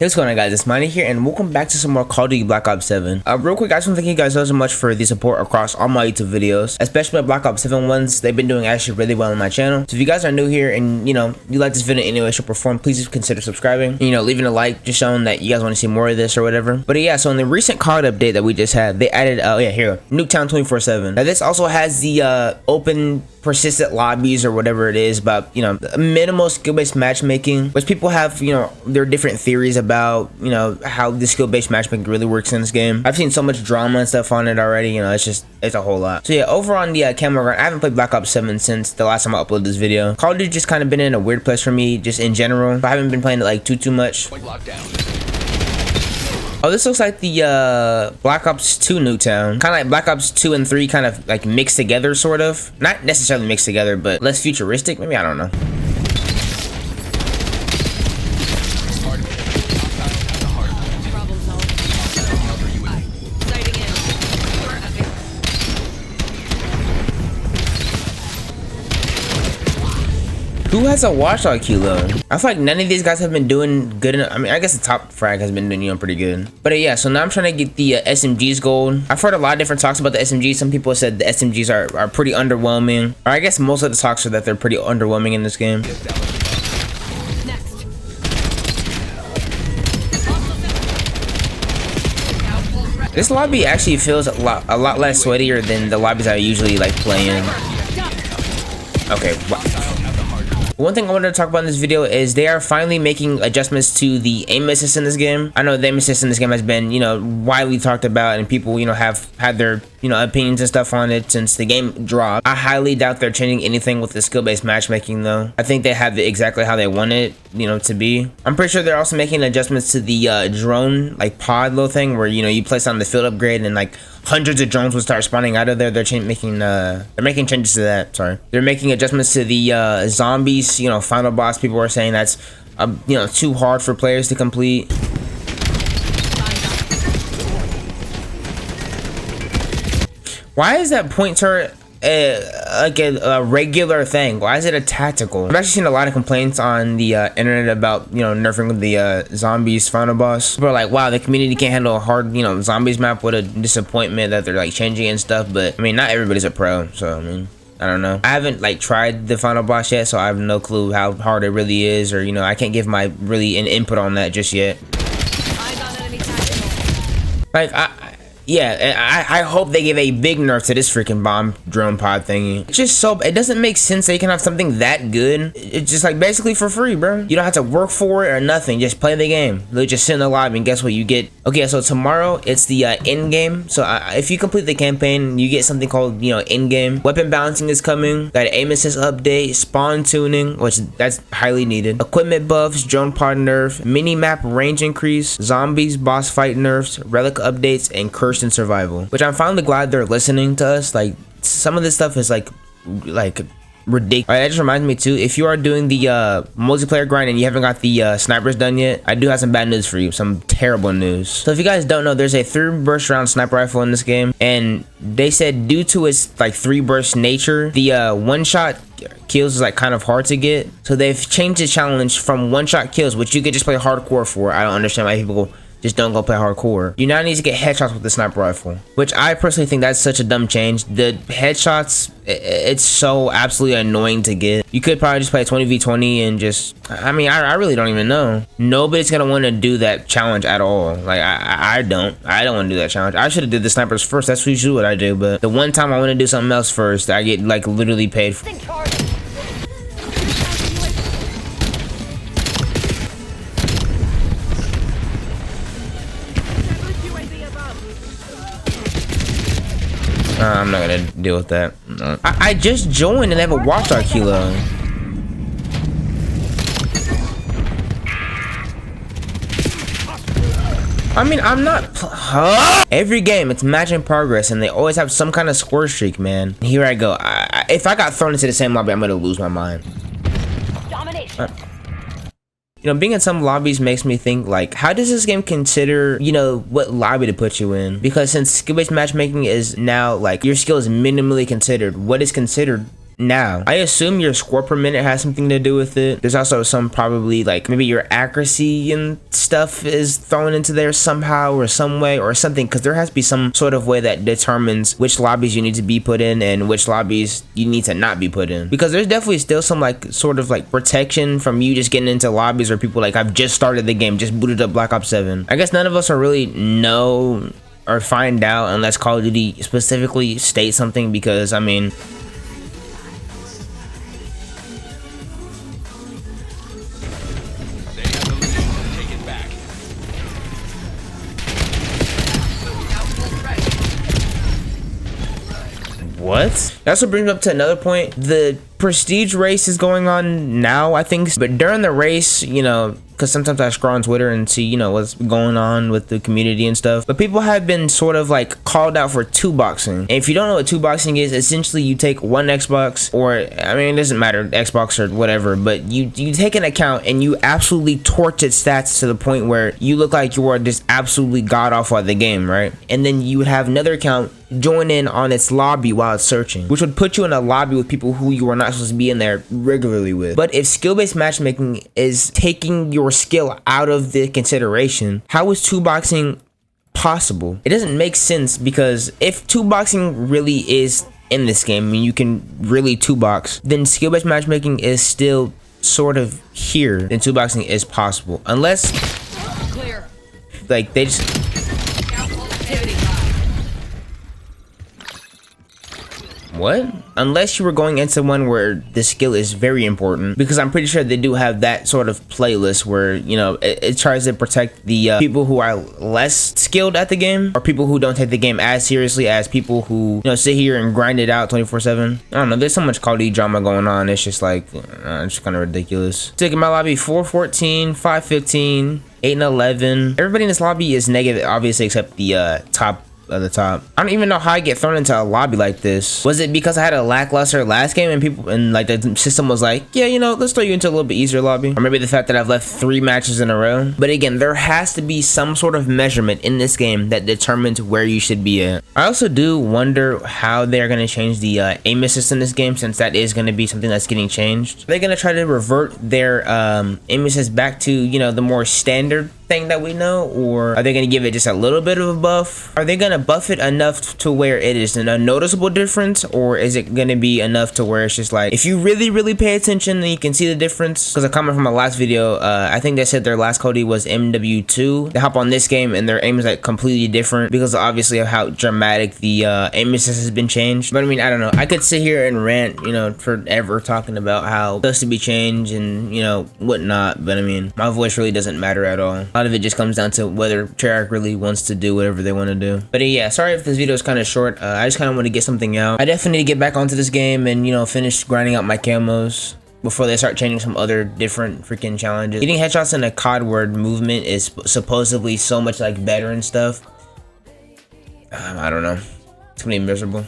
Hey, what's going on, guys? It's Miney here, and welcome back to some more Call of Duty Black Ops 7. Real quick, I just want to thank you guys so much for the support across all my YouTube videos, especially my Black Ops 7 ones. They've been doing actually really well on my channel. So if you guys are new here and, you like this video in any way, shape, or form, please just consider subscribing. Leaving a like, just showing that you guys want to see more of this or whatever. But yeah, so in the recent COD update that we just had, they added, here we go, Nuketown 24/7. Now this also has the open persistent lobbies or whatever it is, about minimal skill-based matchmaking, which people have their different theories about how the skill-based matchmaking really works in this game. I've seen so much drama and stuff on it already. It's a whole lot. So yeah, over on the camo ground, I haven't played Black Ops 7 since the last time I uploaded this video. Call of Duty just kind of been in a weird place for me just in general, but I haven't been playing it like too much. Oh, this looks like the Black Ops 2 Nuketown. Kind of like Black Ops 2 and 3 kind of like mixed together, sort of. Not necessarily mixed together, but less futuristic. Maybe, I don't know. Who has a watchdog kilo? I feel like none of these guys have been doing good enough. I mean, I guess the top frag has been doing pretty good. But yeah, so now I'm trying to get the SMGs gold. I've heard a lot of different talks about the SMGs. Some people said the SMGs are pretty underwhelming. Or I guess most of the talks are that they're pretty underwhelming in this game. This lobby actually feels a lot less sweatier than the lobbies I usually like playing. Okay, wow. One thing I wanted to talk about in this video is they are finally making adjustments to the aim assist in this game. I know the aim assist in this game has been, widely talked about, and people, have had their, opinions and stuff on it since the game dropped. I highly doubt they're changing anything with the skill-based matchmaking, though. I think they have it exactly how they want it, to be. I'm pretty sure they're also making adjustments to the drone, like, pod little thing where, you place on the field upgrade and, like, hundreds of drones will start spawning out of there. They're making changes to that. Sorry, they're making adjustments to the zombies. Final boss. People are saying that's too hard for players to complete. Why is that point turret like a regular thing? Why is it a tactical? I've actually seen a lot of complaints on the internet about nerfing the zombies final boss. People are like, wow, the community can't handle a hard zombies map. What a disappointment that they're like changing and stuff. But I mean, not everybody's a pro, so I mean, I don't know. I haven't like tried the final boss yet, so I have no clue how hard it really is, or I can't give my an input on that just yet. Like I hope they give a big nerf to this freaking bomb drone pod thingy. It's just it doesn't make sense that you can have something that good. It's just like basically for free, bro. You don't have to work for it or nothing. Just play the game. They just sit in the lobby and guess what you get? Okay, so tomorrow it's the end game. So if you complete the campaign, you get something called end game. Weapon balancing is coming. Got an aim assist update, spawn tuning, which that's highly needed. Equipment buffs, drone pod nerf, mini map range increase, zombies boss fight nerfs, relic updates, and curse and survival, which I'm finally glad they're listening to us. Like, some of this stuff is like ridiculous. Alright, that just reminds me too, if you are doing the multiplayer grind and you haven't got the snipers done yet, I do have some bad news for you, some terrible news. So if you guys don't know, there's a 3 burst round sniper rifle in this game, and they said due to its like 3 burst nature, the one shot kills is like kind of hard to get. So they've changed the challenge from one shot kills, which you could just play hardcore for. I don't understand why people just don't go play hardcore. You now need to get headshots with the sniper rifle, which I personally think that's such a dumb change. The headshots, it's so absolutely annoying to get. You could probably just play 20v20 and just, I mean, I really don't even know. Nobody's gonna want to do that challenge at all. Like, I don't want to do that challenge. I should have did the snipers first. That's usually what I do. But the one time I want to do something else first, I get like literally paid for. I'm not gonna deal with that. No. I just joined and they have a watchdog kilo. I mean, I'm not. Every game, it's match in progress, and they always have some kind of score streak, man. Here I go. If I got thrown into the same lobby, I'm gonna lose my mind. Domination. Being in some lobbies makes me think, like, how does this game consider, what lobby to put you in? Because since skill-based matchmaking is now, like, your skill is minimally considered, what is considered Now, I assume your score per minute has something to do with it. There's also some probably like maybe your accuracy and stuff is thrown into there somehow or some way or something, because there has to be some sort of way that determines which lobbies you need to be put in and which lobbies you need to not be put in, because there's definitely still some like sort of like protection from you just getting into lobbies or people like, I've just started the game, just booted up Black Ops 7. I guess none of us are really know or find out unless Call of Duty specifically states something, because I mean, what? That also brings up to another point. The prestige race is going on now, I think, but during the race, you know, because sometimes I scroll on Twitter and see, you know, what's going on with the community and stuff, but people have been sort of like called out for two boxing. And if you don't know what two boxing is, essentially you take one Xbox, or I mean, it doesn't matter, Xbox or whatever, but you take an account and you absolutely torch its stats to the point where you look like you are just absolutely god awful at the game, right? And then you would have another account join in on its lobby while it's searching, which would put you in a lobby with people who you are not supposed to be in there regularly with. But if skill-based matchmaking is taking your skill out of the consideration, how is two boxing possible? It doesn't make sense, because if two boxing really is in this game and you can really two box, then skill-based matchmaking is still sort of here, then two boxing is possible, unless like they just what? Unless you were going into one where the skill is very important, because I'm pretty sure they do have that sort of playlist where, you know, it tries to protect the people who are less skilled at the game, or people who don't take the game as seriously as people who, you know, sit here and grind it out 24/7. I don't know, there's so much Call of Duty drama going on, it's just like, it's kind of ridiculous. Taking my lobby 4-14, 5-15, 8-11. Everybody in this lobby is negative, obviously, except the top of the top. I don't even know how I get thrown into a lobby like this. Was it because I had a lackluster last game and people and like the system was like, yeah, you know, let's throw you into a little bit easier lobby? Or maybe the fact that I've left 3 matches in a row. But again, there has to be some sort of measurement in this game that determines where you should be at. I also do wonder how they're going to change the aim assist in this game, since that is going to be something that's getting changed. Are they going to try to revert their aim assist back to, you know, the more standard thing that we know, or are they going to give it just a little bit of a buff? Are they going to buff it enough to where it is a noticeable difference, or is it going to be enough to where it's just like, if you really pay attention, then you can see the difference? Because a comment from my last video, I think they said their last Cody was MW2. They hop on this game and their aim is like completely different, because obviously of how dramatic the aim assist has been changed. But I mean, I don't know, I could sit here and rant, you know, forever talking about how it does to be changed and, you know, whatnot, but I mean, my voice really doesn't matter at all. A lot of it just comes down to whether Treyarch really wants to do whatever they want to do. But yeah, sorry if this video is kind of short. I just kind of want to get something out. I definitely need to get back onto this game and, you know, finish grinding out my camos before they start changing some other different freaking challenges. Getting headshots in a COD word movement is supposedly so much like better and stuff. I don't know. It's gonna be miserable.